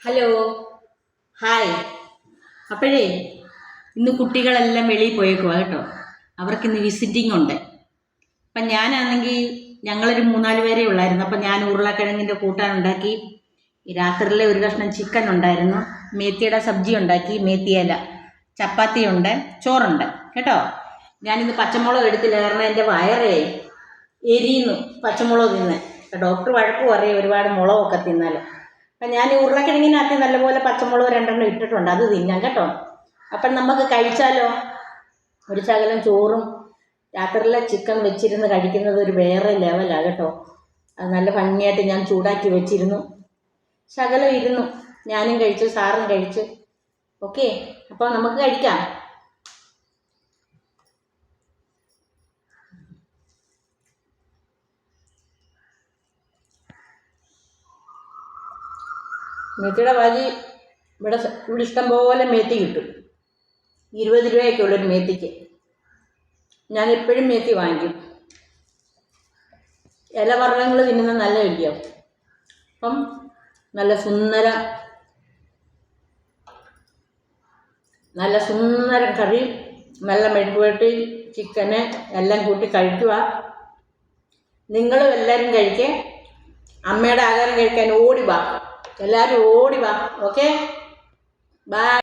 Hello, hi. അപ്പോഴേ ഇന്ന് കുട്ടികളെല്ലാം വെളിയിൽ പോയേക്കുവാ കേട്ടോ. അവർക്കിന്ന് വിസിറ്റിംഗ് ഉണ്ട്. അപ്പം ഞാനാണെങ്കിൽ ഞങ്ങളൊരു 3-4 പേരേ ഉള്ളായിരുന്നു. അപ്പം ഞാൻ ഉരുളക്കിഴങ്ങിൻ്റെ കൂട്ടാനുണ്ടാക്കി. രാത്രിയിലെ ഒരു കഷ്ണം ചിക്കൻ ഉണ്ടായിരുന്നു. മേത്തിയുടെ സബ്ജി ഉണ്ടാക്കി, മേത്തിയില, ചപ്പാത്തി ഉണ്ട്, ചോറുണ്ട് കേട്ടോ. ഞാനിന്ന് പച്ചമുളക് എടുത്തില്ല, കാരണം എൻ്റെ വയറേ എരിയുന്നു പച്ചമുളക് തിന്ന്. ഡോക്ടർ വഴക്ക് പറയും ഒരുപാട് മുളകൊക്കെ തിന്നാൽ. അപ്പം ഞാൻ ഉരുളക്കിഴങ്ങിനകത്ത് നല്ലപോലെ പച്ചമുളക് 2 ഇട്ടിട്ടുണ്ട്, അത് തിന്നാം കേട്ടോ. അപ്പം നമുക്ക് കഴിച്ചാലോ. ഒരു ശകലം ചോറും രാത്രിയിലെ ചിക്കൻ വെച്ചിരുന്ന് കഴിക്കുന്നത് ഒരു വേറെ ലെവലാണ് കേട്ടോ. അത് നല്ല ഭംഗിയായിട്ട് ഞാൻ ചൂടാക്കി വെച്ചിരുന്നു. ശകലം ഇരുന്നു, ഞാനും കഴിച്ചു, സാറും കഴിച്ചു. ഓക്കെ, അപ്പോൾ നമുക്ക് കഴിക്കാം. മേത്തിയുടെ ഭാജി ഇവിടെ ഇഷ്ടം പോലെ മേത്തി കിട്ടും. 20 രൂപയൊക്കെയുള്ളൊരു മേത്തിക്ക്. ഞാൻ എപ്പോഴും മേത്തി വാങ്ങിക്കും. ഇലവർഗ്ഗങ്ങൾ തിന്നുന്നത് നല്ല വലിയ. അപ്പം നല്ല സുന്ദര കറി, നല്ല മെഴുകുവരട്ടി, ചിക്കന് എല്ലാം കൂട്ടി കഴിക്കുക. നിങ്ങളും എല്ലാവരും കഴിക്കേ. അമ്മയുടെ ആഹാരം കഴിക്കാൻ ഓടി വാ, എല്ലാവരും ഓടി വാ. Okay, by.